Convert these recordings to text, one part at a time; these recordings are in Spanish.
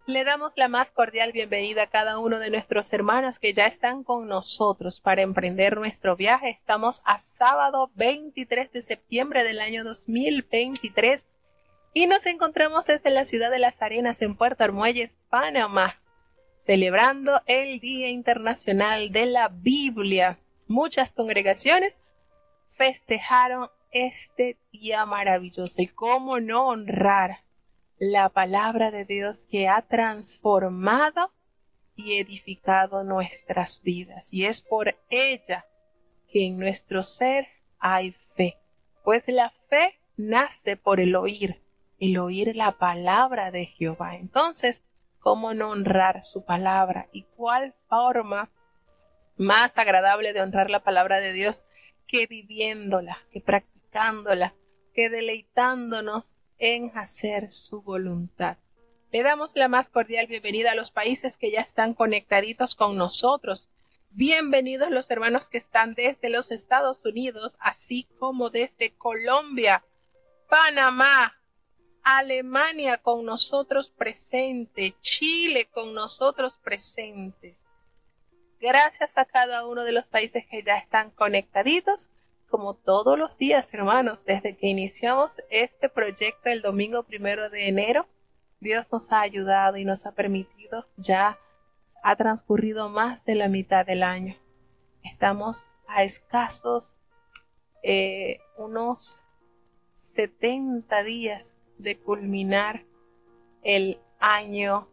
Le damos la más cordial bienvenida a cada uno de nuestros hermanos que ya están con nosotros para emprender nuestro viaje. Estamos a sábado 23 de septiembre del año 2023 y nos encontramos desde la ciudad de Las Arenas en Puerto Armuelles, Panamá, celebrando el Día Internacional de la Biblia. Muchas congregaciones festejaron este día maravilloso y cómo no honrar la palabra de Dios que ha transformado y edificado nuestras vidas. Y es por ella que en nuestro ser hay fe. Pues la fe nace por el oír la palabra de Jehová. Entonces, ¿cómo no honrar su palabra? ¿Y cuál forma más agradable de honrar la palabra de Dios que viviéndola, que practicándola, que deleitándonos en hacer su voluntad? Le damos la más cordial bienvenida a los países que ya están conectaditos con nosotros. Bienvenidos los hermanos que están desde los Estados Unidos, así como desde Colombia, Panamá, Alemania con nosotros presente, Chile con nosotros presentes. Gracias a cada uno de los países que ya están conectaditos. Como todos los días, hermanos, desde que iniciamos este proyecto el domingo 1 de enero, Dios nos ha ayudado y nos ha permitido, ya ha transcurrido más de la mitad del año. Estamos a escasos unos 70 días de culminar el año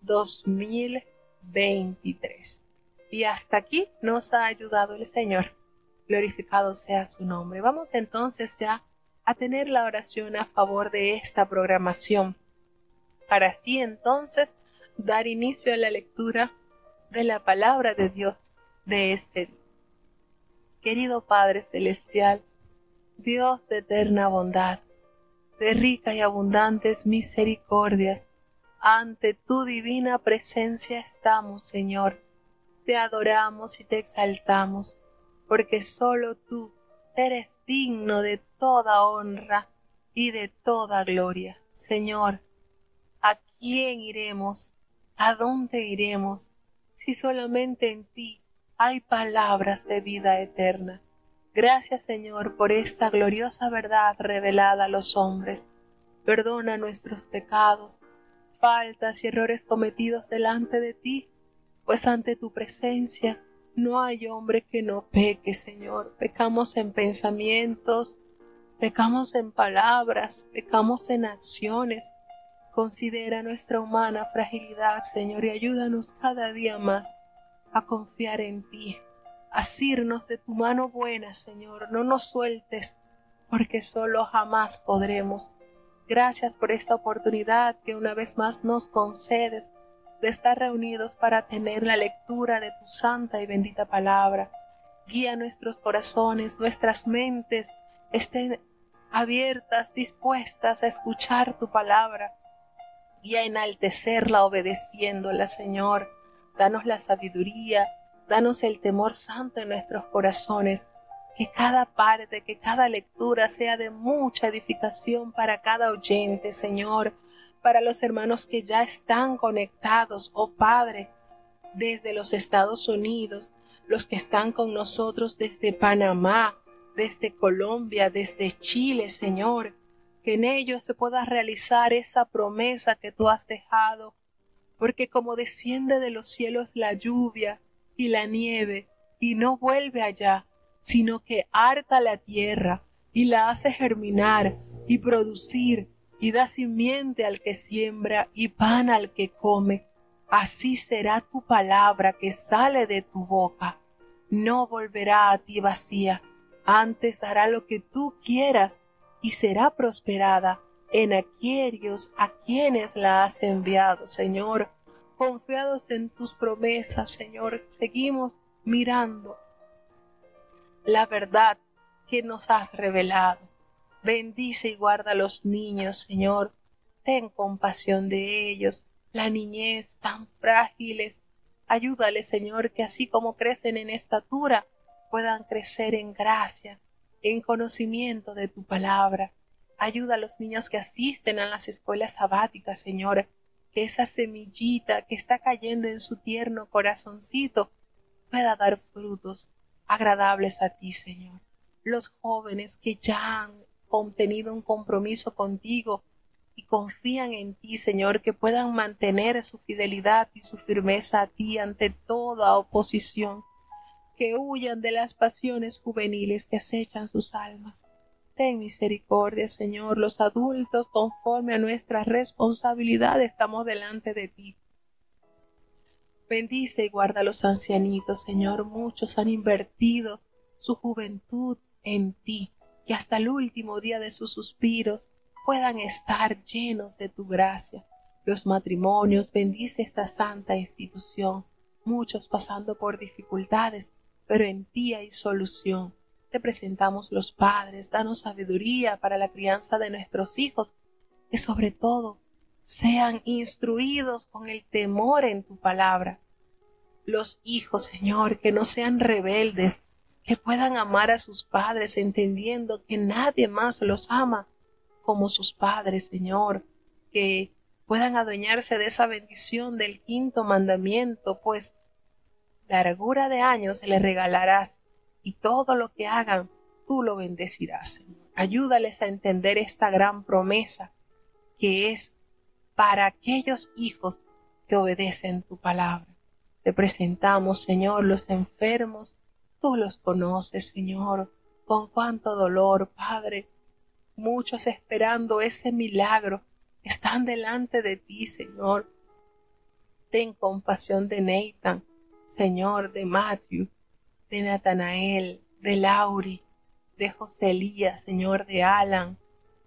2023. Y hasta aquí nos ha ayudado el Señor. Glorificado sea su nombre. Vamos entonces ya a tener la oración a favor de esta programación, para así entonces dar inicio a la lectura de la palabra de Dios de este día. Querido Padre Celestial, Dios de eterna bondad, de rica y abundantes misericordias, ante tu divina presencia estamos, Señor. Te adoramos y te exaltamos, porque solo tú eres digno de toda honra y de toda gloria. Señor, ¿a quién iremos? ¿A dónde iremos? Si solamente en ti hay palabras de vida eterna. Gracias, Señor, por esta gloriosa verdad revelada a los hombres. Perdona nuestros pecados, faltas y errores cometidos delante de ti, pues ante tu presencia no hay hombre que no peque, Señor. Pecamos en pensamientos, pecamos en palabras, pecamos en acciones. Considera nuestra humana fragilidad, Señor, y ayúdanos cada día más a confiar en ti, a asirnos de tu mano buena, Señor. No nos sueltes, porque solo jamás podremos. Gracias por esta oportunidad que una vez más nos concedes de estar reunidos para tener la lectura de tu santa y bendita palabra. Guía nuestros corazones, nuestras mentes estén abiertas, dispuestas a escuchar tu palabra y a enaltecerla obedeciéndola, Señor. Danos la sabiduría, danos el temor santo en nuestros corazones, que cada parte, que cada lectura sea de mucha edificación para cada oyente, Señor, para los hermanos que ya están conectados, oh Padre, desde los Estados Unidos, los que están con nosotros desde Panamá, desde Colombia, desde Chile, Señor, que en ellos se pueda realizar esa promesa que tú has dejado, porque como desciende de los cielos la lluvia y la nieve, y no vuelve allá, sino que harta la tierra y la hace germinar y producir, y da simiente al que siembra y pan al que come, así será tu palabra que sale de tu boca. No volverá a ti vacía, antes hará lo que tú quieras y será prosperada en aquellos a quienes la has enviado, Señor. Confiados en tus promesas, Señor, seguimos mirando la verdad que nos has revelado. Bendice y guarda a los niños, Señor. Ten compasión de ellos, la niñez tan frágiles. Ayúdales, Señor, que así como crecen en estatura, puedan crecer en gracia, en conocimiento de tu palabra. Ayuda a los niños que asisten a las escuelas sabáticas, Señor, que esa semillita que está cayendo en su tierno corazoncito pueda dar frutos agradables a ti, Señor. Los jóvenes que ya han tenido un compromiso contigo y confían en ti, Señor, que puedan mantener su fidelidad y su firmeza a ti ante toda oposición, que huyan de las pasiones juveniles que acechan sus almas. Ten misericordia, Señor, los adultos, conforme a nuestra responsabilidad, estamos delante de ti. Bendice y guarda a los ancianitos, Señor. Muchos han invertido su juventud en ti, que hasta el último día de sus suspiros puedan estar llenos de tu gracia. Los matrimonios, bendice esta santa institución. Muchos pasando por dificultades, pero en ti hay solución. Te presentamos los padres, danos sabiduría para la crianza de nuestros hijos, que sobre todo sean instruidos con el temor en tu palabra. Los hijos, Señor, que no sean rebeldes, que puedan amar a sus padres entendiendo que nadie más los ama como sus padres, Señor, que puedan adueñarse de esa bendición del 5.º mandamiento, pues largura de años les regalarás y todo lo que hagan tú lo bendecirás, Señor. Ayúdales a entender esta gran promesa que es para aquellos hijos que obedecen tu palabra. Te presentamos, Señor, los enfermos, tú los conoces, Señor, con cuánto dolor, Padre, muchos esperando ese milagro, están delante de ti, Señor. Ten compasión de Nathan, Señor, de Matthew, de Natanael, de Lauri, de José Elías, Señor, de Alan.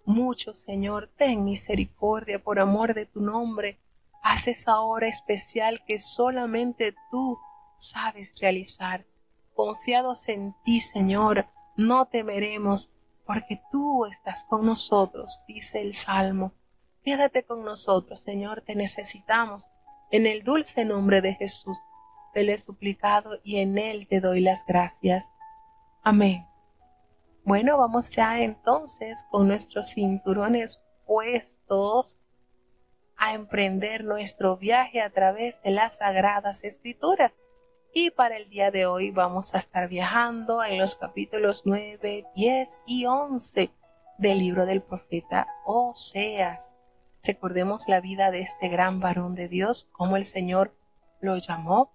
Muchos, Señor, ten misericordia por amor de tu nombre. Haz esa hora especial que solamente tú sabes realizar. Confiados en ti, Señor, no temeremos, porque tú estás con nosotros, dice el Salmo. Quédate con nosotros, Señor, te necesitamos. En el dulce nombre de Jesús te lo he suplicado y en él te doy las gracias. Amén. Bueno, vamos ya entonces con nuestros cinturones puestos a emprender nuestro viaje a través de las Sagradas Escrituras. Y para el día de hoy vamos a estar viajando en los capítulos 9, 10 y 11 del libro del profeta Oseas. Recordemos la vida de este gran varón de Dios, cómo el Señor lo llamó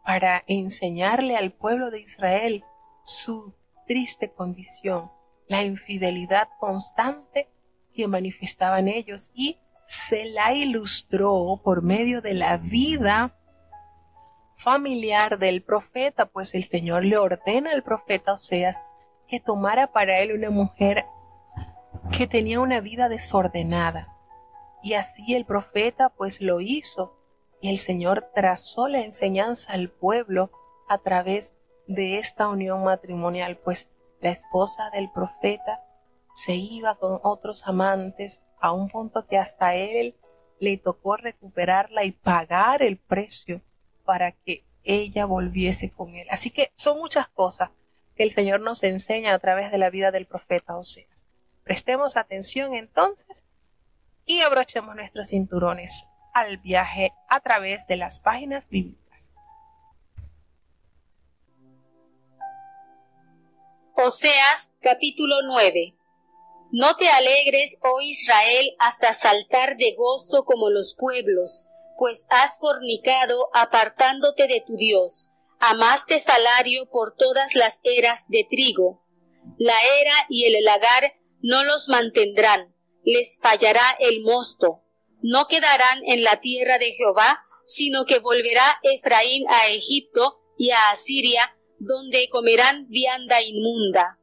para enseñarle al pueblo de Israel su triste condición, la infidelidad constante que manifestaban ellos, y se la ilustró por medio de la vida familiar del profeta, pues el Señor le ordena al profeta Oseas que tomara para él una mujer que tenía una vida desordenada. Y así el profeta pues lo hizo, y el Señor trazó la enseñanza al pueblo a través de esta unión matrimonial, pues la esposa del profeta se iba con otros amantes a un punto que hasta él le tocó recuperarla y pagar el precio para que ella volviese con él. Así que son muchas cosas que el Señor nos enseña a través de la vida del profeta Oseas. Prestemos atención entonces y abrochemos nuestros cinturones al viaje a través de las páginas bíblicas. Oseas capítulo 9. No te alegres, oh Israel, hasta saltar de gozo como los pueblos, pues has fornicado apartándote de tu Dios, amaste salario por todas las eras de trigo. La era y el lagar no los mantendrán, les fallará el mosto. No quedarán en la tierra de Jehová, sino que volverá Efraín a Egipto y a Asiria, donde comerán vianda inmunda.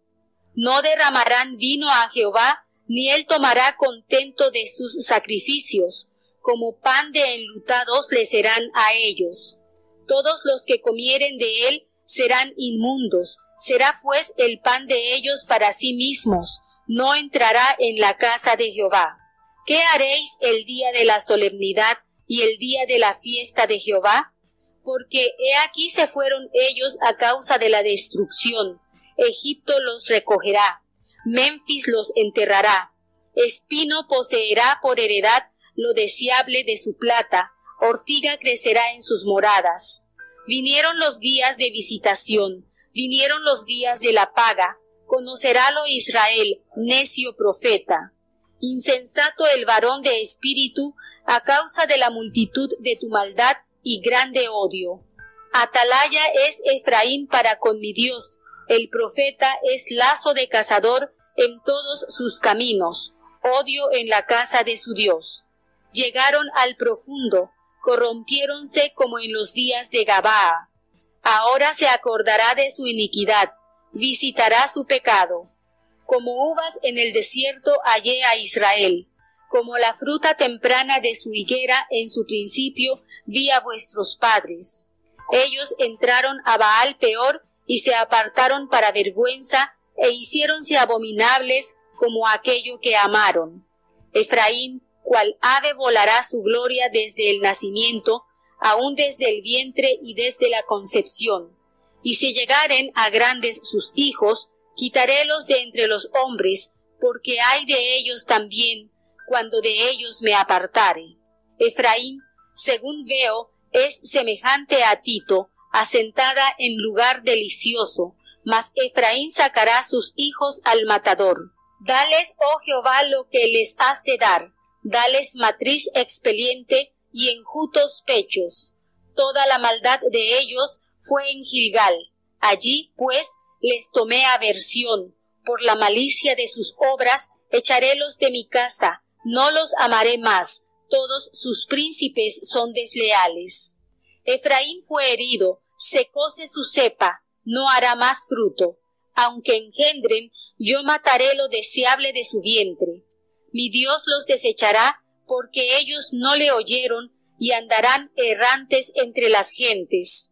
No derramarán vino a Jehová, ni él tomará contento de sus sacrificios. Como pan de enlutados le serán a ellos. Todos los que comieren de él serán inmundos. Será pues el pan de ellos para sí mismos. No entrará en la casa de Jehová. ¿Qué haréis el día de la solemnidad y el día de la fiesta de Jehová? Porque he aquí se fueron ellos a causa de la destrucción. Egipto los recogerá, Memphis los enterrará. Espino poseerá por heredad lo deseable de su plata, ortiga crecerá en sus moradas. Vinieron los días de visitación, vinieron los días de la paga, conocerálo Israel, necio profeta. Insensato el varón de espíritu, a causa de la multitud de tu maldad y grande odio. Atalaya es Efraín para con mi Dios, el profeta es lazo de cazador en todos sus caminos, odio en la casa de su Dios. Llegaron al profundo, corrompiéronse como en los días de Gabaa. Ahora se acordará de su iniquidad, visitará su pecado. Como uvas en el desierto hallé a Israel, como la fruta temprana de su higuera en su principio vi a vuestros padres. Ellos entraron a Baal peor y se apartaron para vergüenza e hiciéronse abominables como aquello que amaron. Efraín, cual ave volará su gloria desde el nacimiento, aun desde el vientre y desde la concepción. Y si llegaren a grandes sus hijos, quitarélos de entre los hombres, porque hay de ellos también, cuando de ellos me apartare. Efraín, según veo, es semejante a Tito, asentada en lugar delicioso, mas Efraín sacará sus hijos al matador. Dales, oh Jehová, lo que les has de dar, dales matriz expeliente y enjutos pechos. Toda la maldad de ellos fue en Gilgal. Allí, pues, les tomé aversión. Por la malicia de sus obras, echarélos de mi casa. No los amaré más. Todos sus príncipes son desleales. Efraín fue herido, secóse su cepa, no hará más fruto. Aunque engendren, yo mataré lo deseable de su vientre. Mi Dios los desechará, porque ellos no le oyeron, y andarán errantes entre las gentes.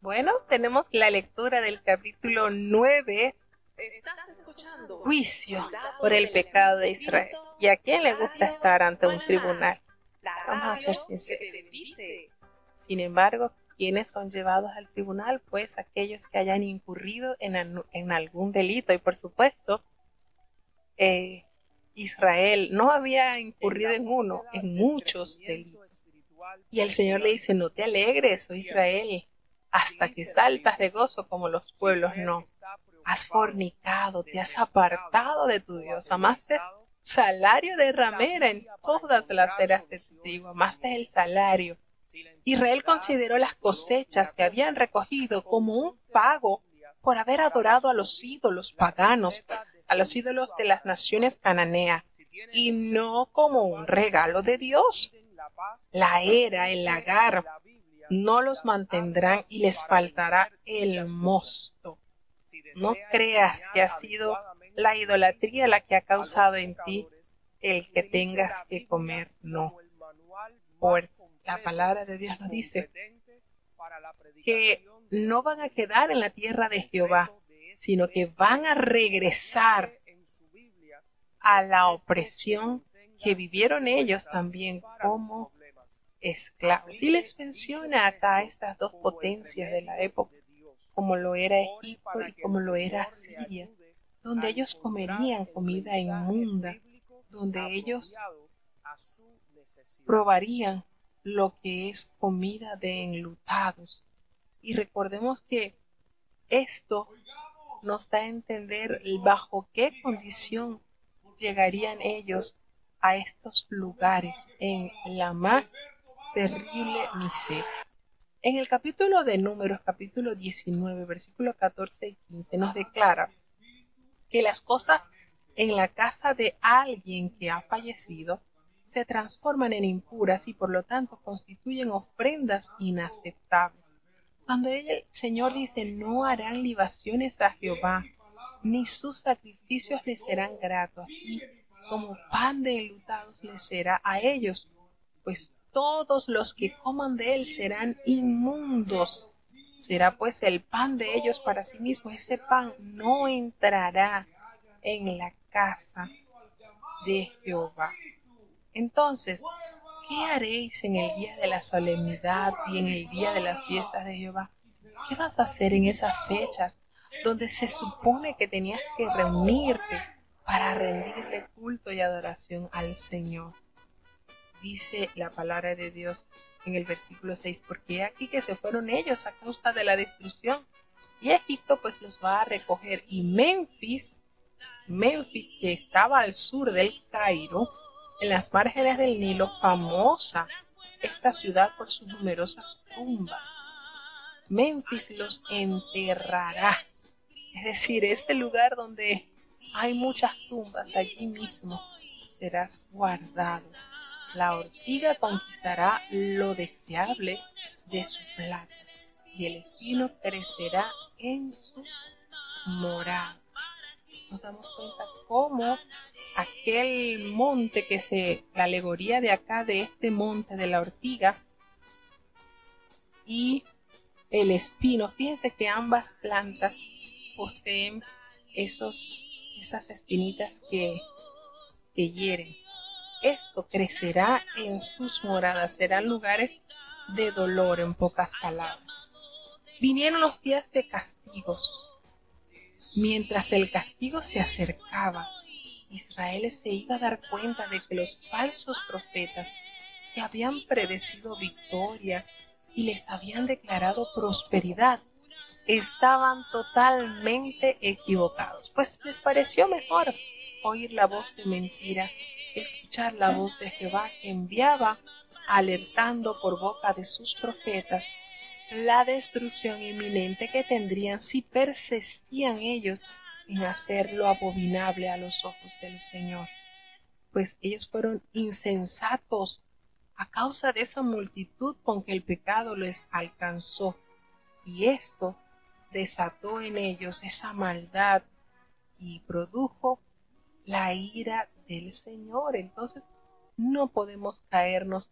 Bueno, tenemos la lectura del capítulo 9, Estás escuchando juicio por el pecado de Israel. ¿Y a quién le gusta estar ante un tribunal? Vamos a ser sinceros. Sin embargo, ¿quiénes son llevados al tribunal? Pues aquellos que hayan incurrido en algún delito. Y por supuesto, Israel no había incurrido en uno, en muchos delitos. Y el Señor le dice, no te alegres, oh Israel, hasta que saltas de gozo como los pueblos no. Has fornicado, te has apartado de tu Dios, amaste salario de ramera en todas las eras de tu trigo, amaste el salario. Israel consideró las cosechas que habían recogido como un pago por haber adorado a los ídolos paganos, a los ídolos de las naciones cananeas, y no como un regalo de Dios. La era, el lagar, no los mantendrán y les faltará el mosto. No creas que ha sido la idolatría la que ha causado en ti el que tengas que comer, no. Por la palabra de Dios nos dice que no van a quedar en la tierra de Jehová, sino que van a regresar a la opresión que vivieron ellos también como esclavos. Y les menciona acá estas dos potencias de la época, como lo era Egipto y como lo era Siria, donde ellos comerían comida inmunda, donde ellos probarían lo que es comida de enlutados. Y recordemos que esto nos da a entender bajo qué condición llegarían ellos a estos lugares en la más terrible miseria. En el capítulo de Números, capítulo 19, versículos 14 y 15, nos declara que las cosas en la casa de alguien que ha fallecido se transforman en impuras y por lo tanto constituyen ofrendas inaceptables. Cuando el Señor dice, no harán libaciones a Jehová, ni sus sacrificios les serán gratos, así como pan de enlutados les será a ellos, pues todos los que coman de él serán inmundos. Será pues el pan de ellos para sí mismos. Ese pan no entrará en la casa de Jehová. Entonces, ¿qué haréis en el día de la solemnidad y en el día de las fiestas de Jehová? ¿Qué vas a hacer en esas fechas donde se supone que tenías que reunirte para rendirle culto y adoración al Señor. Dice la palabra de Dios en el versículo 6, porque aquí que se fueron ellos a causa de la destrucción, y Egipto pues los va a recoger, y Memphis que estaba al sur del Cairo, en las márgenes del Nilo, famosa esta ciudad por sus numerosas tumbas. Memphis los enterrará, es decir, este lugar donde hay muchas tumbas, allí mismo serás guardado. La ortiga conquistará lo deseable de su plata, y el espino crecerá en sus moradas. Nos damos cuenta cómo aquel monte la alegoría de acá, de este monte de la ortiga y el espino, fíjense que ambas plantas poseen esas espinitas que hieren. Esto crecerá en sus moradas, serán lugares de dolor, en pocas palabras. Vinieron los días de castigos. Mientras el castigo se acercaba, Israel se iba a dar cuenta de que los falsos profetas que habían predecido victoria y les habían declarado prosperidad estaban totalmente equivocados, pues les pareció mejor oír la voz de mentira, escuchar la voz de Jehová que enviaba alertando por boca de sus profetas la destrucción inminente que tendrían si persistían ellos en hacer lo abominable a los ojos del Señor. Pues ellos fueron insensatos a causa de esa multitud con que el pecado les alcanzó, y esto desató en ellos esa maldad y produjo la ira del Señor. Entonces no podemos caernos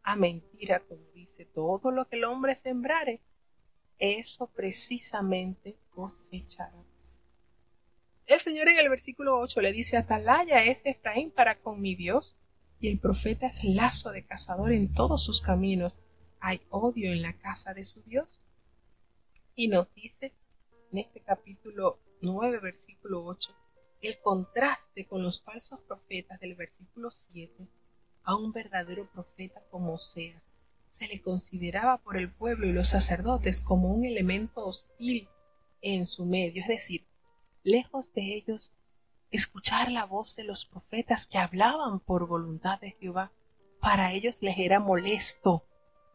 a mentira, como dice, todo lo que el hombre sembrare, eso precisamente cosechará. El Señor en el versículo 8 le dice: atalaya es Efraín para con mi Dios, y el profeta es lazo de cazador en todos sus caminos. ¿Hay odio en la casa de su Dios? Y nos dice en este capítulo 9, versículo 8, el contraste con los falsos profetas del versículo 7. A un verdadero profeta como Oseas se le consideraba por el pueblo y los sacerdotes como un elemento hostil en su medio, es decir, lejos de ellos escuchar la voz de los profetas que hablaban por voluntad de Jehová. Para ellos les era molesto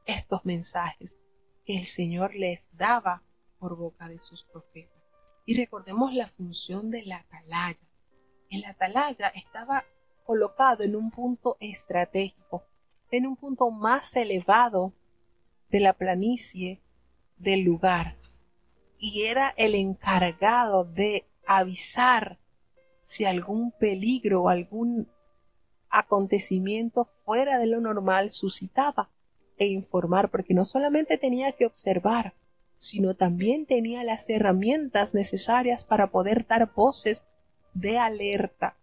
estos mensajes que el Señor les daba por boca de sus profetas. Y recordemos la función de la atalaya. El atalaya estaba colocado en un punto estratégico, en un punto más elevado de la planicie del lugar, y era el encargado de avisar si algún peligro o algún acontecimiento fuera de lo normal suscitaba, e informar, porque no solamente tenía que observar, sino también tenía las herramientas necesarias para poder dar voces de alerta.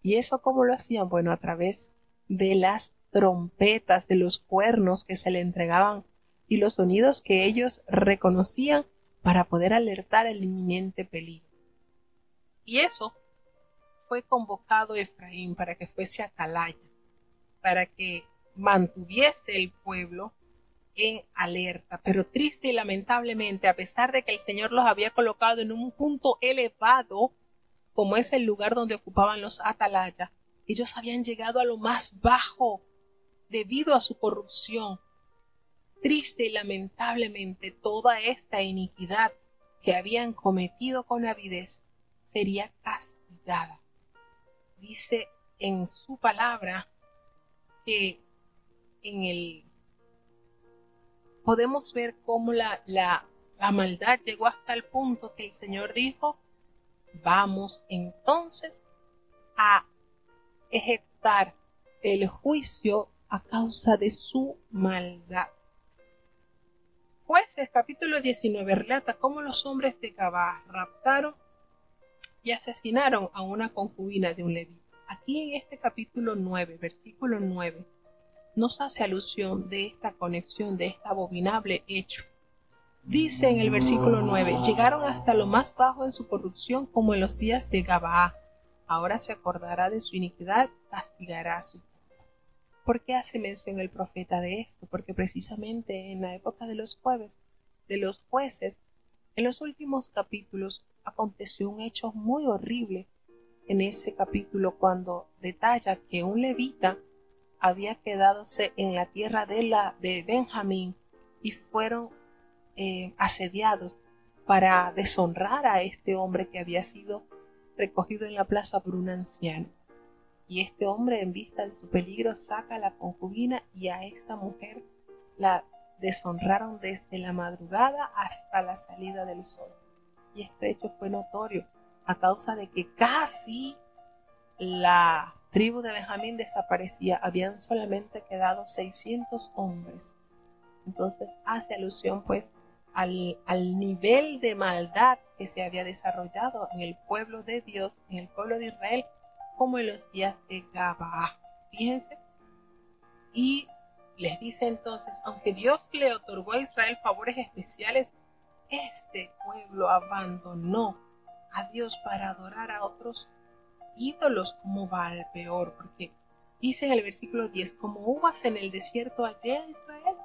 ¿Y eso cómo lo hacían? Bueno, a través de las trompetas, de los cuernos que se le entregaban y los sonidos que ellos reconocían para poder alertar el inminente peligro. Y eso fue convocado Efraín para que fuese atalaya, para que mantuviese el pueblo en alerta. Pero triste y lamentablemente, a pesar de que el Señor los había colocado en un punto elevado, como es el lugar donde ocupaban los atalayas, ellos habían llegado a lo más bajo debido a su corrupción. Triste y lamentablemente, toda esta iniquidad que habían cometido con avidez sería castigada. Dice en su palabra que podemos ver cómo la maldad llegó hasta el punto que el Señor dijo: vamos entonces a ejecutar el juicio a causa de su maldad. Jueces capítulo 19 relata cómo los hombres de Gabá raptaron y asesinaron a una concubina de un levita. Aquí en este capítulo 9, versículo 9, nos hace alusión de esta conexión, de este abominable hecho. Dice en el versículo 9, llegaron hasta lo más bajo en su corrupción como en los días de Gabaá. Ahora se acordará de su iniquidad, castigará a su pueblo. ¿Por qué hace mención el profeta de esto? Porque precisamente en la época de los jueces, en los últimos capítulos aconteció un hecho muy horrible en ese capítulo cuando detalla que un levita había quedadose en la tierra de Benjamín y fueron asediados para deshonrar a este hombre que había sido recogido en la plaza por un anciano. Y este hombre, en vista de su peligro, saca a la concubina y a esta mujer la deshonraron desde la madrugada hasta la salida del sol. Y este hecho fue notorio a causa de que casi la tribu de Benjamín desaparecía. Habían solamente quedado 600 hombres. Entonces hace alusión pues al nivel de maldad que se había desarrollado en el pueblo de Dios, en el pueblo de Israel, como en los días de Gabaá. Fíjense, y les dice entonces, aunque Dios le otorgó a Israel favores especiales, este pueblo abandonó a Dios para adorar a otros ídolos como Baal-peor, porque dice en el versículo 10, como uvas en el desierto hallé a Israel,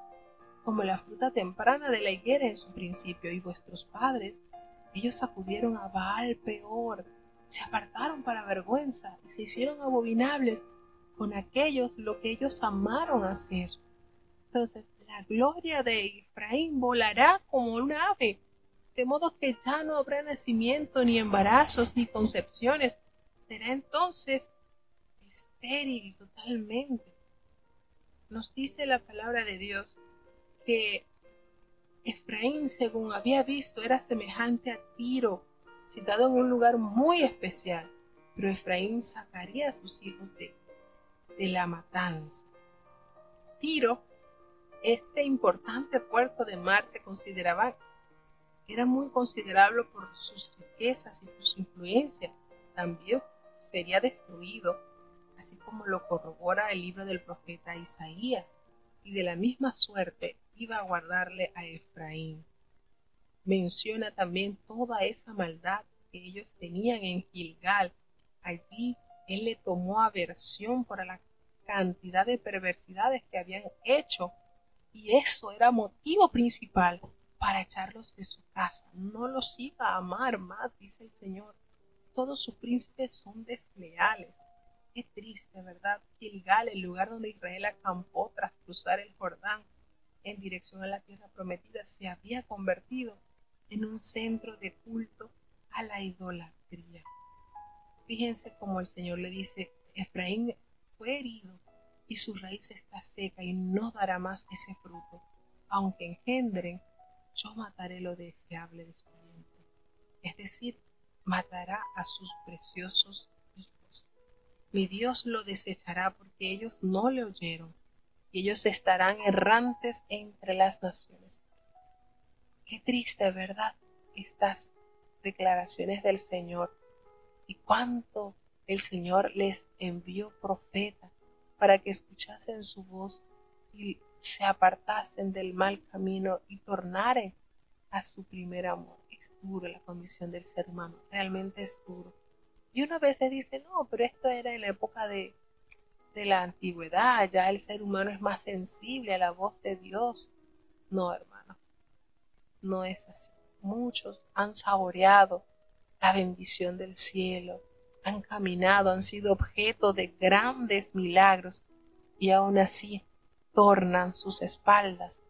como la fruta temprana de la higuera en su principio, y vuestros padres, ellos acudieron a Baal-peor, se apartaron para vergüenza y se hicieron abominables con aquellos lo que ellos amaron hacer. Entonces, la gloria de Efraín volará como un ave, de modo que ya no habrá nacimiento, ni embarazos, ni concepciones. Será entonces estéril totalmente. Nos dice la palabra de Dios que Efraín, según había visto, era semejante a Tiro, citado en un lugar muy especial, pero Efraín sacaría a sus hijos de la matanza. Tiro, este importante puerto de mar, era muy considerable por sus riquezas y por su influencia. También sería destruido, así como lo corrobora el libro del profeta Isaías, y de la misma suerte iba a guardarle a Efraín. Menciona también toda esa maldad que ellos tenían en Gilgal. Allí él le tomó aversión por la cantidad de perversidades que habían hecho, y eso era motivo principal para echarlos de su casa. No los iba a amar más, dice el Señor. Todos sus príncipes son desleales. Qué triste, ¿verdad? Gilgal, el lugar donde Israel acampó tras cruzar el Jordán en dirección a la tierra prometida, se había convertido en un centro de culto a la idolatría. Fíjense cómo el Señor le dice, Efraín fue herido y su raíz está seca y no dará más ese fruto. Aunque engendren, yo mataré lo deseable de su vientre. Es decir, matará a sus preciosos hijos. Mi Dios lo desechará porque ellos no le oyeron, y ellos estarán errantes entre las naciones. Qué triste, ¿verdad? Estas declaraciones del Señor, y cuánto el Señor les envió profetas para que escuchasen su voz y se apartasen del mal camino y tornaren a su primer amor. Es duro la condición del ser humano, realmente es duro. Y uno a veces dice, no, pero esto era en la época de la antigüedad, ya el ser humano es más sensible a la voz de Dios. No, hermanos, no es así. Muchos han saboreado la bendición del cielo, han caminado, han sido objeto de grandes milagros, y aún así tornan sus espaldas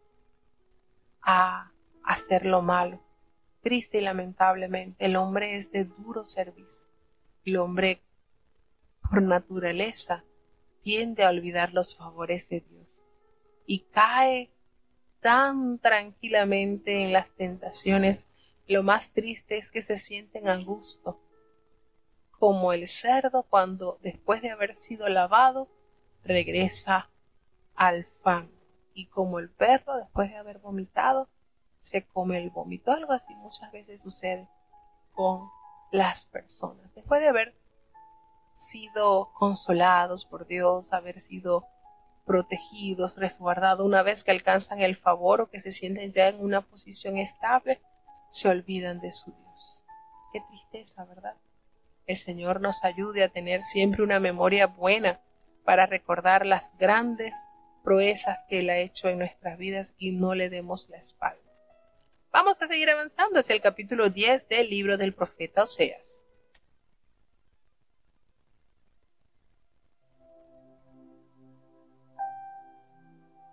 a hacer lo malo. Triste y lamentablemente, el hombre es de duro servicio. El hombre, por naturaleza, tiende a olvidar los favores de Dios y cae tan tranquilamente en las tentaciones. Lo más triste es que se sienten a gusto, como el cerdo cuando, después de haber sido lavado, regresa al fango, y como el perro, después de haber vomitado, se come el vómito. Algo así muchas veces sucede con las personas. Después de haber sido consolados por Dios, haber sido protegidos, resguardados. Una vez que alcanzan el favor o que se sienten ya en una posición estable, se olvidan de su Dios. Qué tristeza, ¿verdad? El Señor nos ayude a tener siempre una memoria buena para recordar las grandes proezas que Él ha hecho en nuestras vidas y no le demos la espalda. Vamos a seguir avanzando hacia el capítulo 10 del libro del profeta Oseas.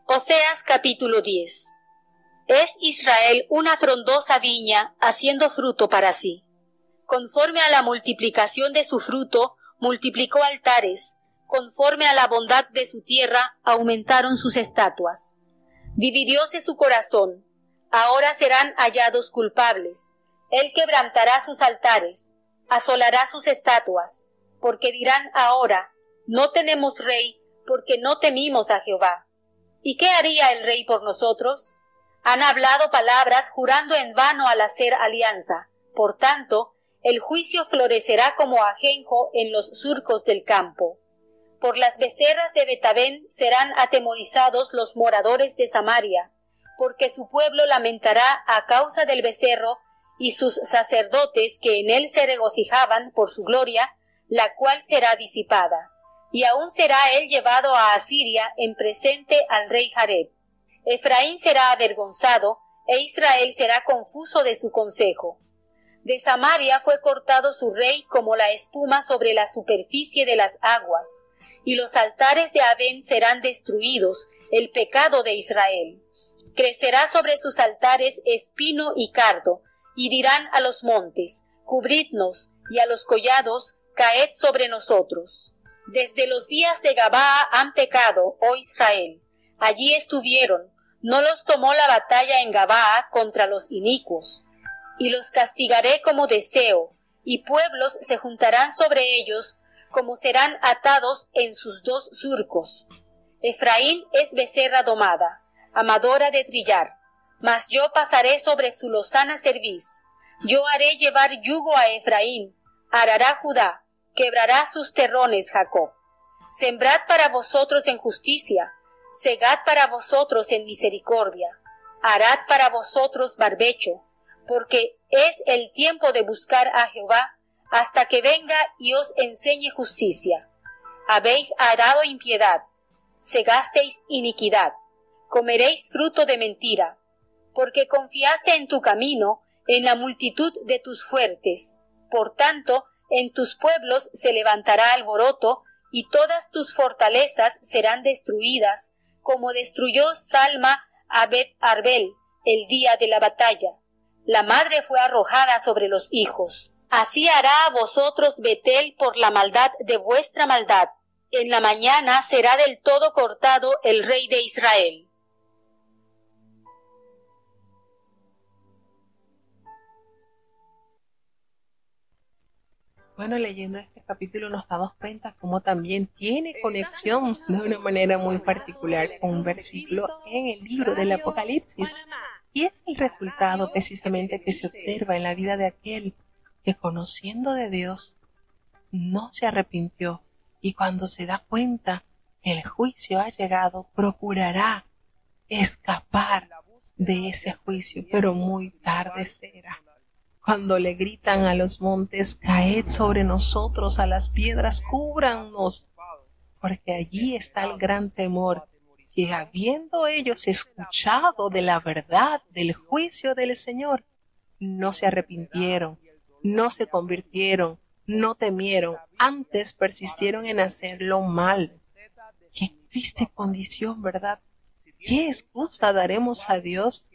Oseas capítulo 10. Es Israel una frondosa viña haciendo fruto para sí. Conforme a la multiplicación de su fruto, multiplicó altares. Conforme a la bondad de su tierra, aumentaron sus estatuas. Dividióse su corazón. Ahora serán hallados culpables. Él quebrantará sus altares, asolará sus estatuas, porque dirán ahora, no tenemos rey, porque no temimos a Jehová. ¿Y qué haría el rey por nosotros? Han hablado palabras jurando en vano al hacer alianza. Por tanto, el juicio florecerá como ajenjo en los surcos del campo. Por las becerras de Betabén serán atemorizados los moradores de Samaria, porque su pueblo lamentará a causa del becerro, y sus sacerdotes que en él se regocijaban por su gloria, la cual será disipada. Y aún será él llevado a Asiria en presente al rey Jareb. Efraín será avergonzado, e Israel será confuso de su consejo. De Samaria fue cortado su rey como la espuma sobre la superficie de las aguas, y los altares de Avén serán destruidos, el pecado de Israel. Crecerá sobre sus altares espino y cardo, y dirán a los montes, cubridnos, y a los collados, caed sobre nosotros. Desde los días de Gabaa han pecado, oh Israel. Allí estuvieron, no los tomó la batalla en Gabaa contra los inicuos. Y los castigaré como deseo, y pueblos se juntarán sobre ellos, como serán atados en sus dos surcos. Efraín es becerra domada, amadora de trillar, mas yo pasaré sobre su lozana cerviz. Yo haré llevar yugo a Efraín, arará Judá, quebrará sus terrones Jacob. Sembrad para vosotros en justicia, segad para vosotros en misericordia, harad para vosotros barbecho, porque es el tiempo de buscar a Jehová, hasta que venga y os enseñe justicia. Habéis arado impiedad, segasteis iniquidad, comeréis fruto de mentira, porque confiaste en tu camino, en la multitud de tus fuertes. Por tanto, en tus pueblos se levantará alboroto, y todas tus fortalezas serán destruidas, como destruyó Salma a Bet Arbel el día de la batalla. La madre fue arrojada sobre los hijos. Así hará a vosotros Betel por la maldad de vuestra maldad. En la mañana será del todo cortado el rey de Israel. Bueno, leyendo este capítulo nos damos cuenta cómo también tiene conexión de una manera muy particular con un versículo en el libro del Apocalipsis. Y es el resultado precisamente que se observa en la vida de aquel que, conociendo de Dios, no se arrepintió, y cuando se da cuenta que el juicio ha llegado, procurará escapar de ese juicio, pero muy tarde será. Cuando le gritan a los montes, caed sobre nosotros, a las piedras, cúbrannos, porque allí está el gran temor, que habiendo ellos escuchado de la verdad del juicio del Señor, no se arrepintieron, no se convirtieron, no temieron, antes persistieron en hacer lo mal. Qué triste condición, ¿verdad? ¿Qué excusa daremos a Dios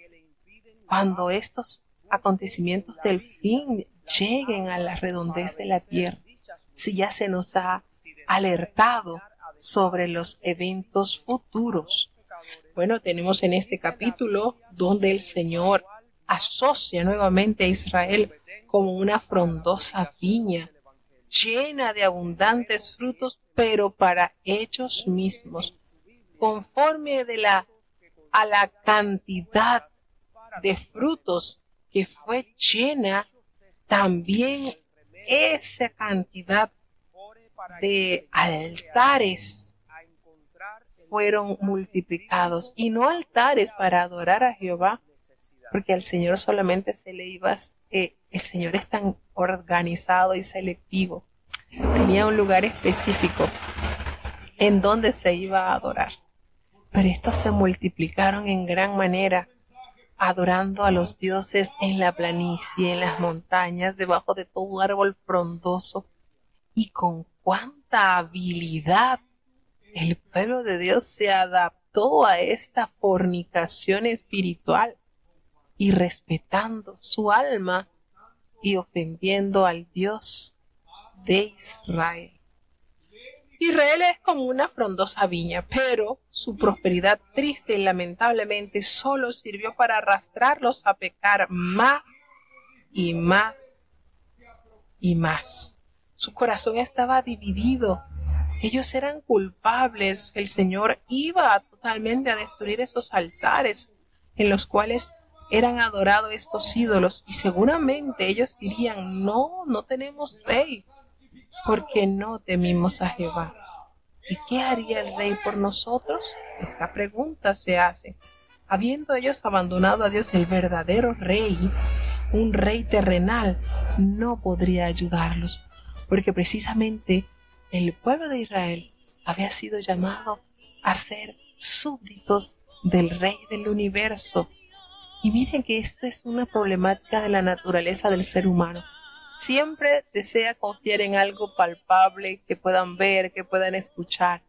cuando estos acontecimientos del fin lleguen a la redondez de la tierra, si ya se nos ha alertado sobre los eventos futuros? Bueno, tenemos en este capítulo donde el Señor asocia nuevamente a Israel como una frondosa viña llena de abundantes frutos, pero para ellos mismos, conforme a la cantidad de frutos que fue llena, también esa cantidad de altares fueron multiplicados, y no altares para adorar a Jehová, porque al Señor solamente se le iba, el Señor es tan organizado y selectivo. Tenía un lugar específico en donde se iba a adorar. Pero estos se multiplicaron en gran manera, adorando a los dioses en la planicie, en las montañas, debajo de todo árbol frondoso. Y con cuánta habilidad el pueblo de Dios se adaptó a esta fornicación espiritual, y respetando su alma y ofendiendo al Dios de Israel. Israel es como una frondosa viña, pero su prosperidad triste y lamentablemente solo sirvió para arrastrarlos a pecar más y más y más. Su corazón estaba dividido. Ellos eran culpables. El Señor iba totalmente a destruir esos altares en los cuales eran adorados estos ídolos, y seguramente ellos dirían: no tenemos rey, porque no temimos a Jehová. ¿Y qué haría el rey por nosotros? Esta pregunta se hace. Habiendo ellos abandonado a Dios, el verdadero rey, un rey terrenal, no podría ayudarlos, porque precisamente el pueblo de Israel había sido llamado a ser súbditos del rey del universo. Y miren que esto es una problemática de la naturaleza del ser humano. Siempre desea confiar en algo palpable, que puedan ver, que puedan escuchar.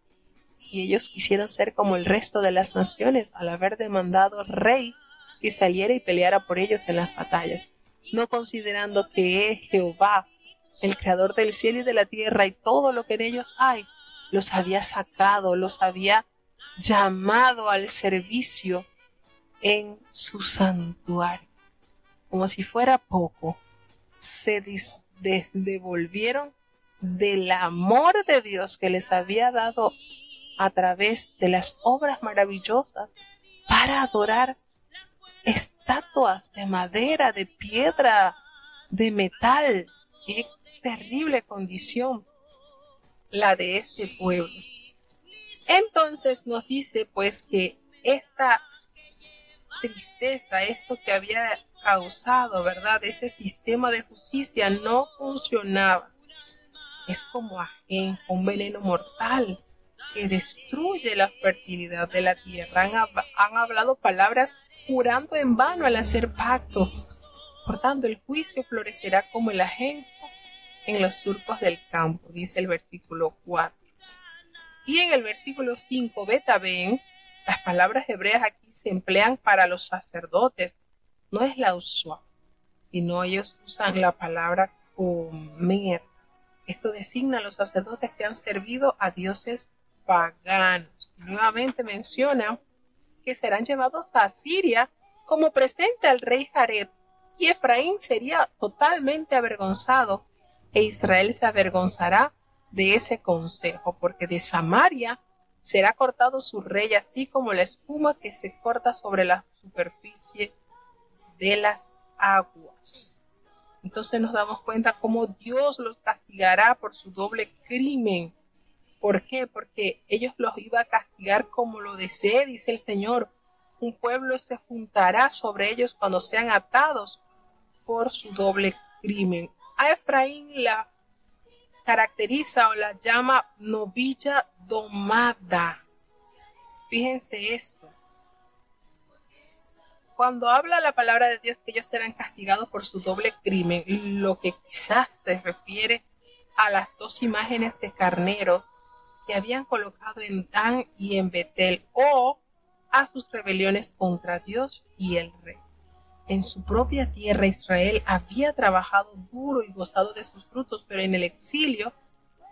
Y ellos quisieron ser como el resto de las naciones al haber demandado rey que saliera y peleara por ellos en las batallas, no considerando que Jehová, el creador del cielo y de la tierra y todo lo que en ellos hay, los había sacado, los había llamado al servicio en su santuario. Como si fuera poco, se devolvieron del amor de Dios que les había dado a través de las obras maravillosas para adorar estatuas de madera, de piedra, de metal. Qué terrible condición la de este pueblo. Entonces nos dice pues que esta tristeza, esto que había causado, ¿verdad? Ese sistema de justicia no funcionaba. Es como ajenjo, un veneno mortal que destruye la fertilidad de la tierra. Han hablado palabras jurando en vano al hacer pacto. Por tanto, el juicio florecerá como el ajenjo en los surcos del campo, dice el versículo 4. Y en el versículo 5, betaben, las palabras hebreas aquí se emplean para los sacerdotes. No es la usual, sino ellos usan la palabra comer. Esto designa a los sacerdotes que han servido a dioses paganos. Nuevamente menciona que serán llevados a Asiria como presente al rey Jareb, y Efraín sería totalmente avergonzado, e Israel se avergonzará de ese consejo, porque de Samaria será cortado su rey, así como la espuma que se corta sobre la superficie de las aguas. Entonces nos damos cuenta cómo Dios los castigará por su doble crimen. ¿Por qué? Porque ellos los iba a castigar como lo desee, dice el Señor. Un pueblo se juntará sobre ellos cuando sean atados por su doble crimen. A Efraín la caracteriza o la llama novilla domada. Fíjense esto. Cuando habla la palabra de Dios que ellos serán castigados por su doble crimen, lo que quizás se refiere a las dos imágenes de carnero que habían colocado en Dan y en Betel, o a sus rebeliones contra Dios y el rey. En su propia tierra Israel había trabajado duro y gozado de sus frutos, pero en el exilio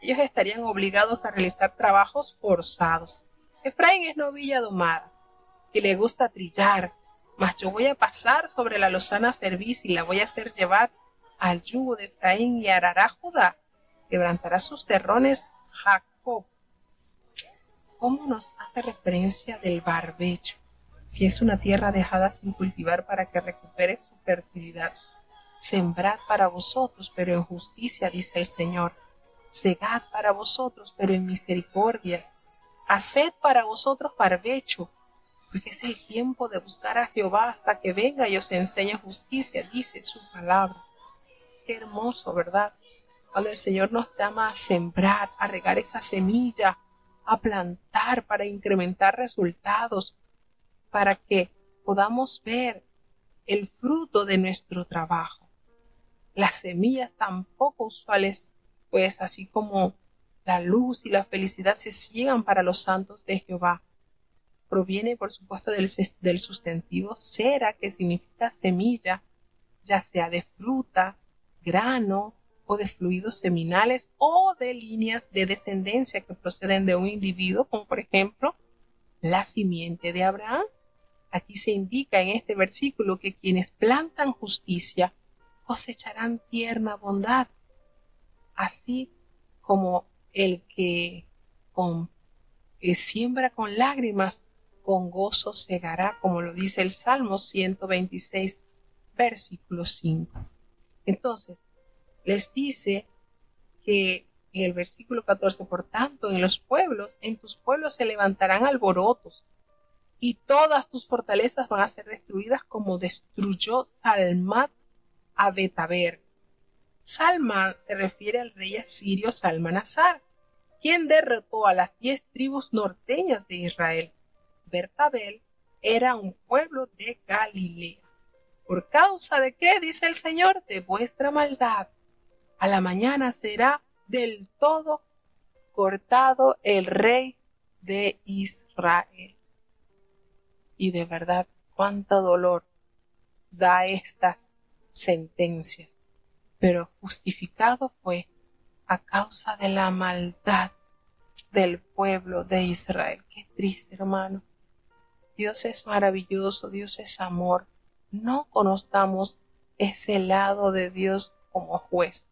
ellos estarían obligados a realizar trabajos forzados. Efraín es novilla domada, que le gusta trillar, mas yo voy a pasar sobre la lozana cerviz y la voy a hacer llevar al yugo de Efraín, y arará Judá, quebrantará sus terrones Jacob. ¿Cómo nos hace referencia del barbecho, que es una tierra dejada sin cultivar para que recupere su fertilidad? Sembrad para vosotros, pero en justicia, dice el Señor. Segad para vosotros, pero en misericordia. haced para vosotros barbecho, porque es el tiempo de buscar a Jehová hasta que venga y os enseñe justicia, dice su palabra. Qué hermoso, ¿verdad? Cuando el Señor nos llama a sembrar, a regar esa semilla, a plantar para incrementar resultados, para que podamos ver el fruto de nuestro trabajo. Las semillas tan poco usuales, pues así como la luz y la felicidad se ciegan para los santos de Jehová, proviene por supuesto del sustantivo cera, que significa semilla, ya sea de fruta, grano o de fluidos seminales o de líneas de descendencia que proceden de un individuo, como por ejemplo la simiente de Abraham. Aquí se indica en este versículo que quienes plantan justicia cosecharán tierna bondad, así como el que siembra con lágrimas, con gozo segará, como lo dice el Salmo 126, versículo 5. Entonces, les dice que en el versículo 14, por tanto, en tus pueblos se levantarán alborotos, y todas tus fortalezas van a ser destruidas como destruyó Salmat a Betaber. Salmán se refiere al rey asirio Salmanasar, quien derrotó a las 10 tribus norteñas de Israel. Betabel era un pueblo de Galilea. ¿Por causa de qué? Dice el Señor, de vuestra maldad. A la mañana será del todo cortado el rey de Israel. Y de verdad, cuánto dolor da estas sentencias. Pero justificado fue a causa de la maldad del pueblo de Israel. Qué triste, hermano. Dios es maravilloso, Dios es amor. No conozcamos ese lado de Dios como juez.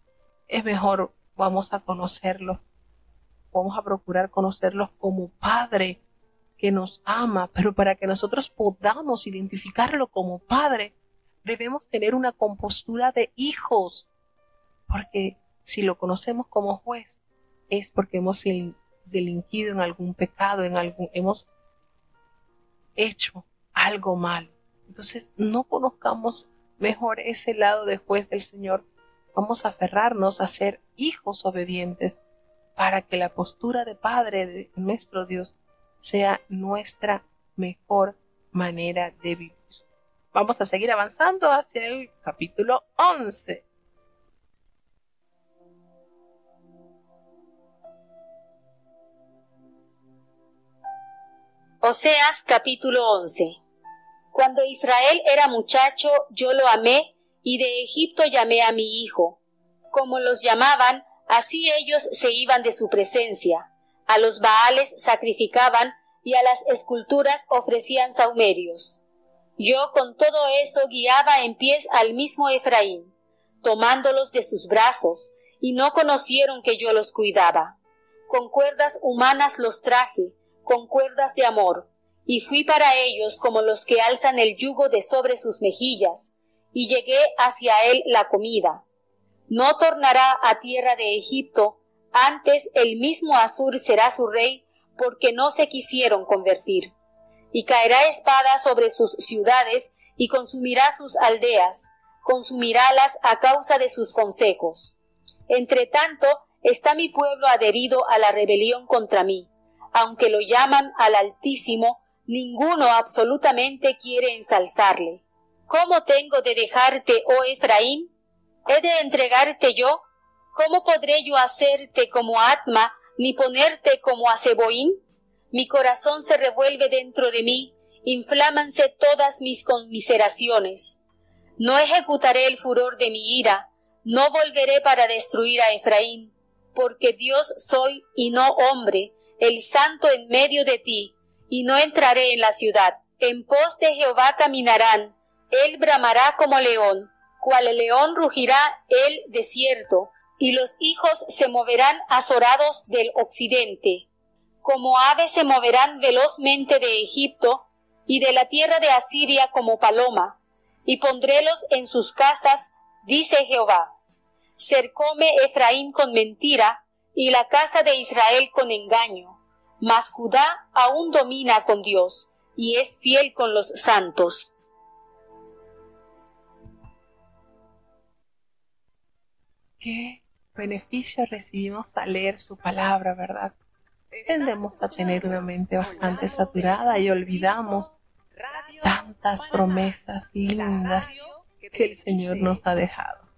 Es mejor, vamos a conocerlo. Vamos a procurar conocerlos como Padre que nos ama, pero para que nosotros podamos identificarlo como Padre, debemos tener una compostura de hijos, porque si lo conocemos como juez, es porque hemos delinquido en algún pecado, hemos hecho algo mal. Entonces, no conozcamos mejor ese lado de juez del Señor. Vamos a aferrarnos a ser hijos obedientes para que la postura de Padre de nuestro Dios sea nuestra mejor manera de vivir. Vamos a seguir avanzando hacia el capítulo 11. Oseas capítulo 11. Cuando Israel era muchacho, yo lo amé, y de Egipto llamé a mi hijo. Como los llamaban, así ellos se iban de su presencia. A los Baales sacrificaban, y a las esculturas ofrecían sahumerios. Yo con todo eso guiaba en pies al mismo Efraín, tomándolos de sus brazos, y no conocieron que yo los cuidaba. Con cuerdas humanas los traje, con cuerdas de amor, y fui para ellos como los que alzan el yugo de sobre sus mejillas, y llegué hacia él la comida. No tornará a tierra de Egipto, antes el mismo Asur será su rey, porque no se quisieron convertir. Y caerá espada sobre sus ciudades, y consumirá sus aldeas, consumirálas a causa de sus consejos. Entre tanto, está mi pueblo adherido a la rebelión contra mí. Aunque lo llaman al Altísimo, ninguno absolutamente quiere ensalzarle. ¿Cómo tengo de dejarte, oh Efraín? ¿He de entregarte yo? ¿Cómo podré yo hacerte como Atma, ni ponerte como a Zeboín? Mi corazón se revuelve dentro de mí, inflámanse todas mis conmiseraciones. No ejecutaré el furor de mi ira, no volveré para destruir a Efraín, porque Dios soy y no hombre, el santo en medio de ti, y no entraré en la ciudad. En pos de Jehová caminarán, él bramará como león, cual el león rugirá el desierto, y los hijos se moverán azorados del occidente. Como aves se moverán velozmente de Egipto, y de la tierra de Asiria como paloma, y pondrélos en sus casas, dice Jehová. Cercóme Efraín con mentira, y la casa de Israel con engaño. mas Judá aún domina con Dios y es fiel con los santos. Qué beneficio recibimos al leer su palabra, ¿verdad? Tendemos a tener una mente bastante saturada y olvidamos tantas promesas lindas que el Señor nos ha dejado.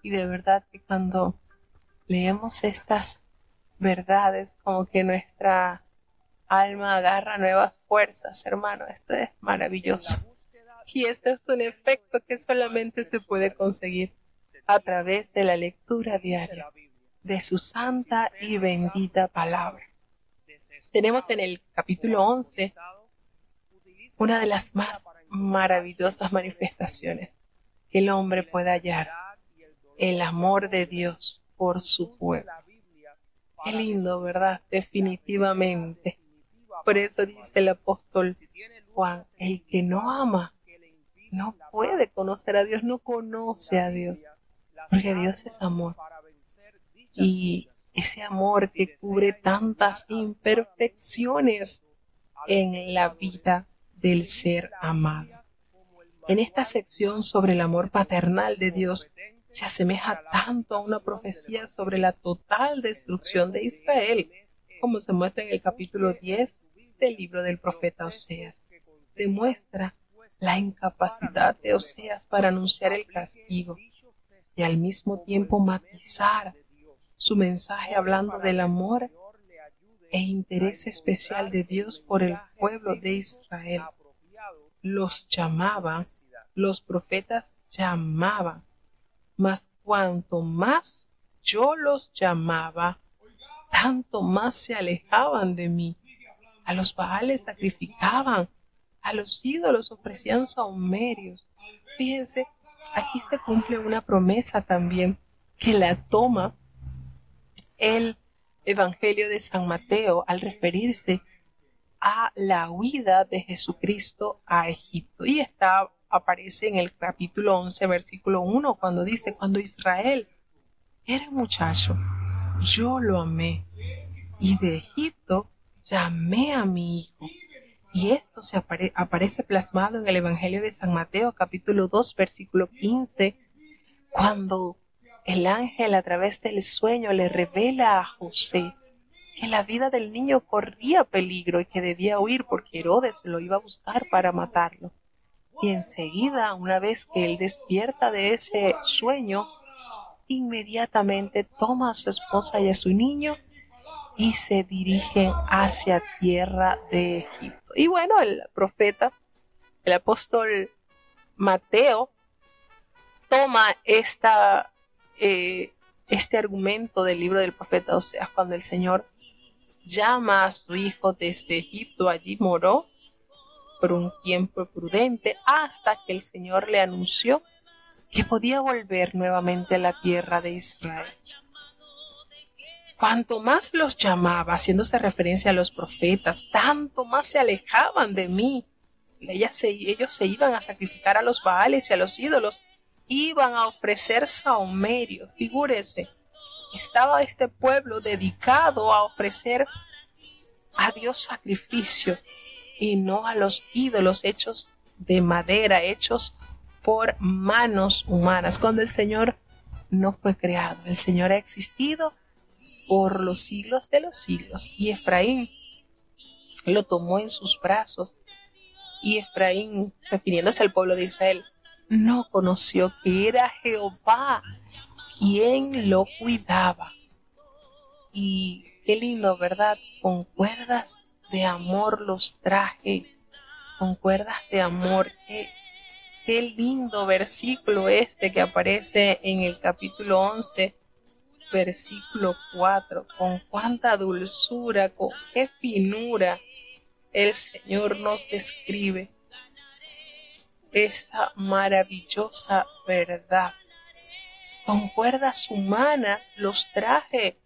Y de verdad que cuando leemos estas verdades, como que nuestra alma agarra nuevas fuerzas, hermano. Esto es maravilloso. Y esto es un efecto que solamente se puede conseguir a través de la lectura diaria de su santa y bendita palabra. Tenemos en el capítulo 11 una de las más maravillosas manifestaciones que el hombre puede hallar, el amor de Dios por su pueblo. Qué lindo, ¿verdad? Definitivamente. Por eso dice el apóstol Juan, el que no ama no puede conocer a Dios, no conoce a Dios, porque Dios es amor. Y ese amor que cubre tantas imperfecciones en la vida del ser amado. En esta sección sobre el amor paternal de Dios se asemeja tanto a una profecía sobre la total destrucción de Israel, como se muestra en el capítulo 10 del libro del profeta Oseas. Demuestra la incapacidad de Oseas para anunciar el castigo y al mismo tiempo matizar su mensaje hablando del amor e interés especial de Dios por el pueblo de Israel. Los llamaban, los profetas llamaban, mas cuanto más yo los llamaba, tanto más se alejaban de mí. A los Baales sacrificaban, a los ídolos ofrecían sahumerios. Fíjense, aquí se cumple una promesa también que la toma el Evangelio de San Mateo al referirse a la huida de Jesucristo a Egipto. Y aparece en el capítulo 11, versículo 1, cuando dice, cuando Israel era muchacho, yo lo amé, y de Egipto llamé a mi hijo. Y esto aparece plasmado en el Evangelio de San Mateo, capítulo 2, versículo 15, cuando el ángel a través del sueño le revela a José que la vida del niño corría peligro y que debía huir porque Herodes lo iba a buscar para matarlo. Y enseguida, una vez que él despierta de ese sueño, inmediatamente toma a su esposa y a su niño y se dirigen hacia tierra de Egipto. Y bueno, el profeta, el apóstol Mateo, toma este argumento del libro del profeta Oseas, cuando el Señor llama a su hijo desde Egipto. Allí moró por un tiempo prudente hasta que el Señor le anunció que podía volver nuevamente a la tierra de Israel. Cuanto más los llamaba, haciéndose referencia a los profetas, tanto más se alejaban de mí. Ellos se iban a sacrificar a los Baales y a los ídolos, iban a ofrecer sahumerio. Figúrese, estaba este pueblo dedicado a ofrecer a Dios sacrificio y no a los ídolos hechos de madera, hechos por manos humanas, cuando el Señor no fue creado. El Señor ha existido por los siglos de los siglos, y Efraín lo tomó en sus brazos, y Efraín, refiriéndose al pueblo de Israel, no conoció que era Jehová quien lo cuidaba. Y qué lindo, ¿verdad? Con cuerdas de amor los traje, con cuerdas de amor. Qué lindo versículo este que aparece en el capítulo 11, versículo 4. Con cuánta dulzura, con qué finura el Señor nos describe esta maravillosa verdad. Con cuerdas humanas los traje,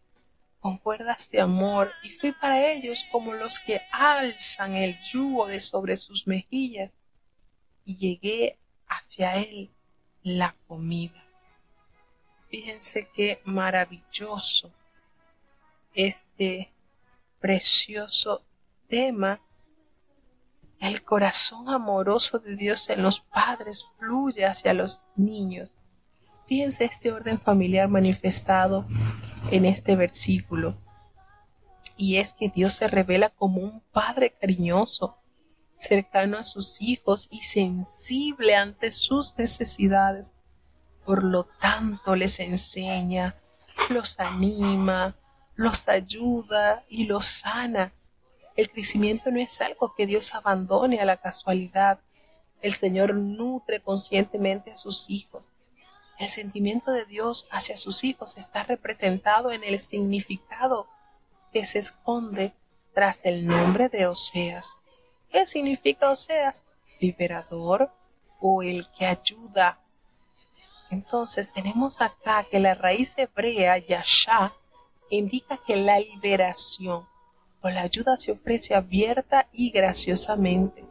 con cuerdas de amor, y fui para ellos como los que alzan el yugo de sobre sus mejillas, y llegué hacia él la comida. Fíjense qué maravilloso este precioso tema. El corazón amoroso de Dios en los padres fluye hacia los niños. Fíjense este orden familiar manifestado en este versículo. Y es que Dios se revela como un padre cariñoso, cercano a sus hijos y sensible ante sus necesidades. Por lo tanto, les enseña, los anima, los ayuda y los sana. El crecimiento no es algo que Dios abandone a la casualidad. El Señor nutre conscientemente a sus hijos. El sentimiento de Dios hacia sus hijos está representado en el significado que se esconde tras el nombre de Oseas. ¿Qué significa Oseas? Liberador o el que ayuda. Entonces tenemos acá que la raíz hebrea yashá indica que la liberación o la ayuda se ofrece abierta y graciosamente,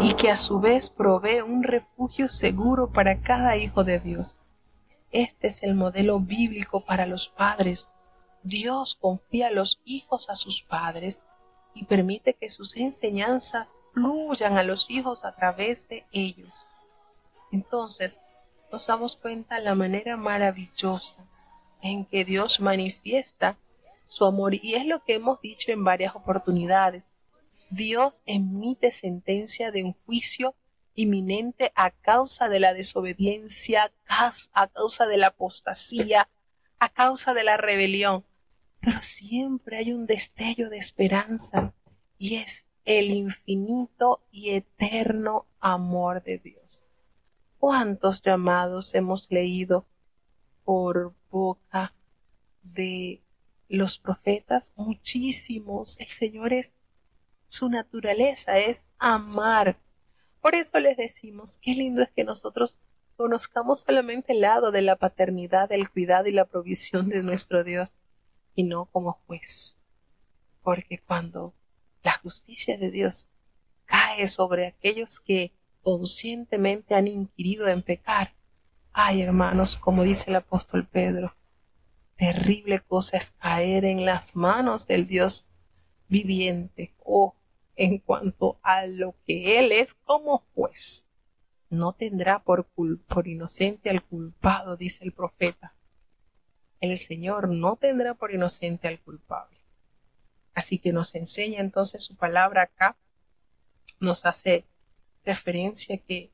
y que a su vez provee un refugio seguro para cada hijo de Dios. Este es el modelo bíblico para los padres. Dios confía a los hijos a sus padres y permite que sus enseñanzas fluyan a los hijos a través de ellos. Entonces, nos damos cuenta de la manera maravillosa en que Dios manifiesta su amor, y es lo que hemos dicho en varias oportunidades. Dios emite sentencia de un juicio inminente a causa de la desobediencia, a causa de la apostasía, a causa de la rebelión. Pero siempre hay un destello de esperanza, y es el infinito y eterno amor de Dios. ¿Cuántos llamados hemos leído por boca de los profetas? Muchísimos. El Señor su naturaleza es amar. Por eso les decimos, qué lindo es que nosotros conozcamos solamente el lado de la paternidad, del cuidado y la provisión de nuestro Dios, y no como juez. Porque cuando la justicia de Dios cae sobre aquellos que conscientemente han inquirido en pecar, ay, hermanos, como dice el apóstol Pedro, terrible cosa es caer en las manos del Dios viviente, o en cuanto a lo que Él es como juez. No tendrá por inocente al culpado, dice el profeta. El Señor no tendrá por inocente al culpable. Así que nos enseña entonces su palabra acá, nos hace referencia que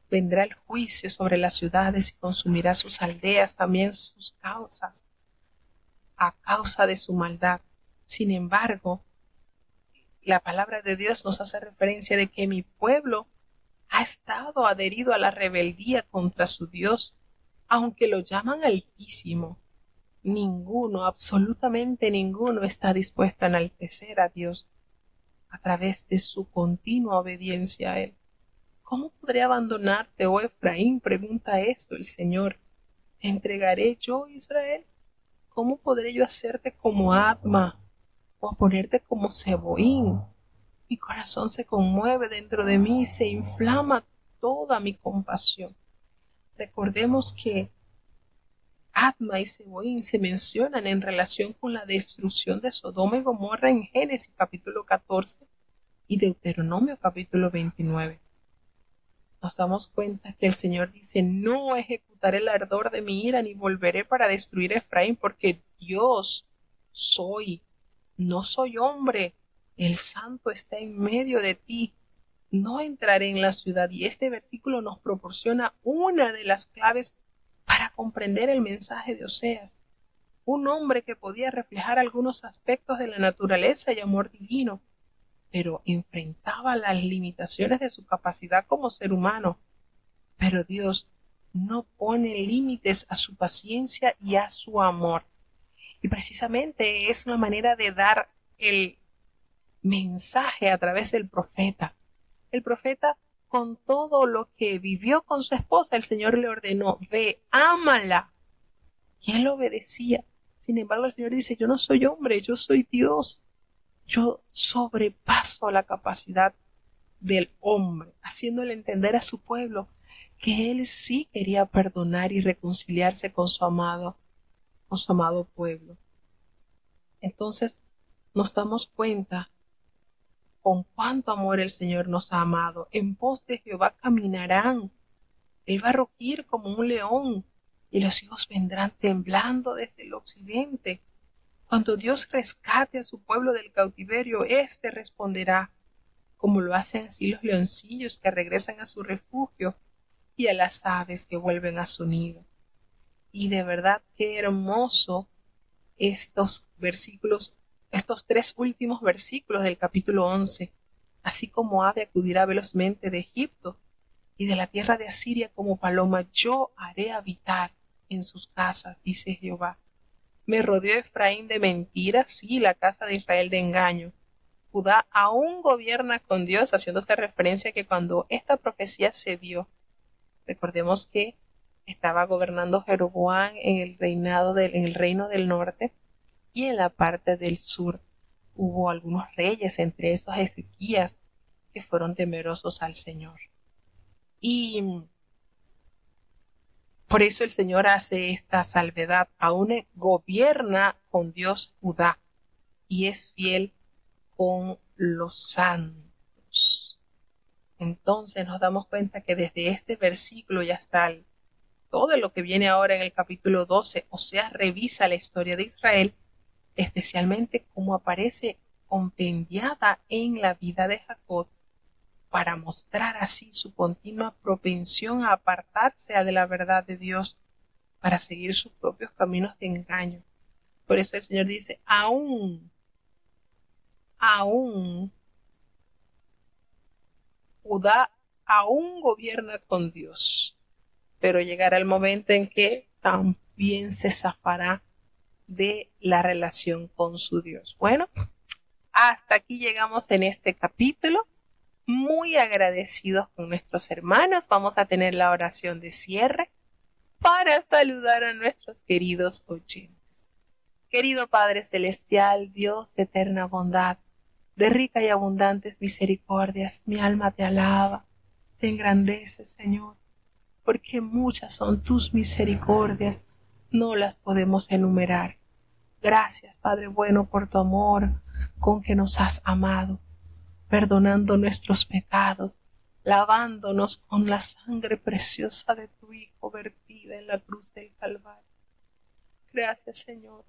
vendrá el juicio sobre las ciudades y consumirá sus aldeas, también sus causas, a causa de su maldad. Sin embargo, la palabra de Dios nos hace referencia de que mi pueblo ha estado adherido a la rebeldía contra su Dios, aunque lo llaman Altísimo. Ninguno, absolutamente ninguno, está dispuesto a enaltecer a Dios a través de su continua obediencia a Él. ¿Cómo podré abandonarte, oh Efraín? Pregunta esto el Señor. ¿Te entregaré yo, Israel? ¿Cómo podré yo hacerte como Adma o ponerte como Seboín? Mi corazón se conmueve dentro de mí y se inflama toda mi compasión. Recordemos que Adma y Seboín se mencionan en relación con la destrucción de Sodoma y Gomorra en Génesis capítulo 14 y Deuteronomio capítulo 29. Nos damos cuenta que el Señor dice, no ejecutaré el ardor de mi ira ni volveré para destruir a Efraín, porque Dios soy, no soy hombre, el Santo está en medio de ti, no entraré en la ciudad. Y este versículo nos proporciona una de las claves para comprender el mensaje de Oseas, un hombre que podía reflejar algunos aspectos de la naturaleza y amor divino, pero enfrentaba las limitaciones de su capacidad como ser humano. Pero Dios no pone límites a su paciencia y a su amor. Y precisamente es una manera de dar el mensaje a través del profeta. El profeta, con todo lo que vivió con su esposa, el Señor le ordenó, ve, ámala. Y él obedecía. Sin embargo, el Señor dice, yo no soy hombre, yo soy Dios. Yo sobrepaso la capacidad del hombre, haciéndole entender a su pueblo que él sí quería perdonar y reconciliarse con su amado. con su amado pueblo. Entonces nos damos cuenta con cuánto amor el Señor nos ha amado. En pos de Jehová caminarán. Él va a rugir como un león y los hijos vendrán temblando desde el occidente. Cuando Dios rescate a su pueblo del cautiverio, éste responderá, como lo hacen así los leoncillos que regresan a su refugio y a las aves que vuelven a su nido. Y de verdad qué hermoso estos versículos, estos 3 últimos versículos del capítulo 11. Así como ave acudirá velozmente de Egipto y de la tierra de Asiria como paloma, yo haré habitar en sus casas, dice Jehová. Me rodeó Efraín de mentiras, sí, la casa de Israel de engaño. Judá aún gobierna con Dios, haciéndose referencia a que cuando esta profecía se dio, recordemos que estaba gobernando Jeroboam en el reino del norte, y en la parte del sur hubo algunos reyes, entre esos Ezequías, que fueron temerosos al Señor. Y por eso el Señor hace esta salvedad. Aún gobierna con Dios Judá y es fiel con los santos. Entonces nos damos cuenta que desde este versículo y hasta todo lo que viene ahora en el capítulo 12, o sea, revisa la historia de Israel, especialmente cómo aparece compendiada en la vida de Jacob, para mostrar así su continua propensión a apartarse de la verdad de Dios, para seguir sus propios caminos de engaño. Por eso el Señor dice, aún Judá aún gobierna con Dios, pero llegará el momento en que también se zafará de la relación con su Dios. Bueno, hasta aquí llegamos en este capítulo. Muy agradecidos con nuestros hermanos. Vamos a tener la oración de cierre para saludar a nuestros queridos oyentes. Querido Padre Celestial, Dios de eterna bondad, de rica y abundantes misericordias, mi alma te alaba, te engrandece, Señor, porque muchas son tus misericordias, no las podemos enumerar. Gracias, Padre bueno, por tu amor con que nos has amado, perdonando nuestros pecados, lavándonos con la sangre preciosa de tu Hijo vertida en la cruz del Calvario. Gracias, Señor,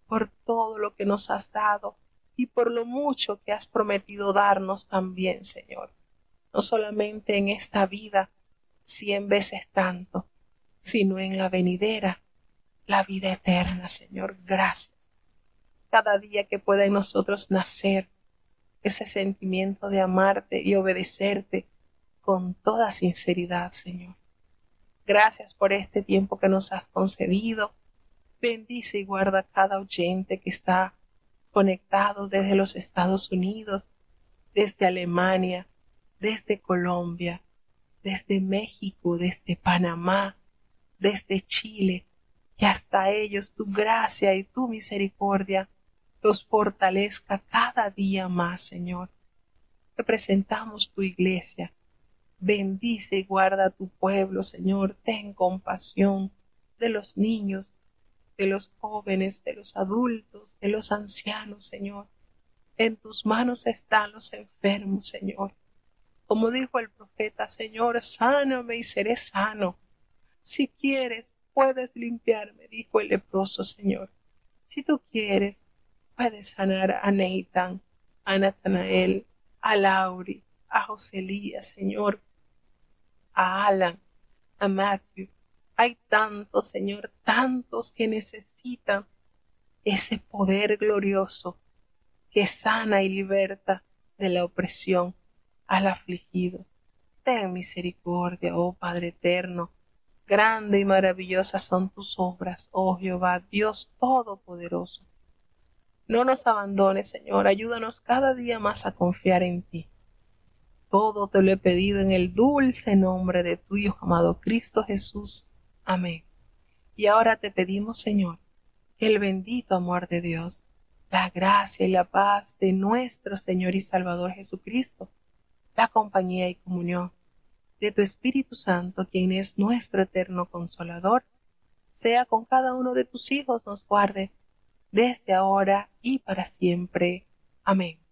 por todo lo que nos has dado y por lo mucho que has prometido darnos también, Señor. No solamente en esta vida, 100 veces tanto, sino en la venidera, la vida eterna, Señor. Gracias. Cada día que pueda en nosotros nacer ese sentimiento de amarte y obedecerte con toda sinceridad, Señor. Gracias por este tiempo que nos has concedido. Bendice y guarda a cada oyente que está conectado desde los Estados Unidos, desde Alemania, desde Colombia, desde México, desde Panamá, desde Chile, y hasta ellos tu gracia y tu misericordia los fortalezca cada día más, Señor. Te presentamos tu iglesia. Bendice y guarda a tu pueblo, Señor. Ten compasión de los niños, de los jóvenes, de los adultos, de los ancianos, Señor. En tus manos están los enfermos, Señor. Como dijo el profeta, Señor, sáname y seré sano. Si quieres, puedes limpiarme, dijo el leproso, Señor. Si tú quieres, puedes sanar a Nathan, a Natanael, a Lauri, a Joselía, Señor, a Alan, a Matthew. Hay tantos, Señor, tantos que necesitan ese poder glorioso que sana y liberta de la opresión al afligido. Ten misericordia, oh Padre eterno. Grande y maravillosa son tus obras, oh Jehová, Dios Todopoderoso. No nos abandones, Señor, ayúdanos cada día más a confiar en ti. Todo te lo he pedido en el dulce nombre de tu Hijo amado Cristo Jesús. Amén. Y ahora te pedimos, Señor, que el bendito amor de Dios, la gracia y la paz de nuestro Señor y Salvador Jesucristo, la compañía y comunión de tu Espíritu Santo, quien es nuestro eterno Consolador, sea con cada uno de tus hijos, nos guarde, desde ahora y para siempre. Amén.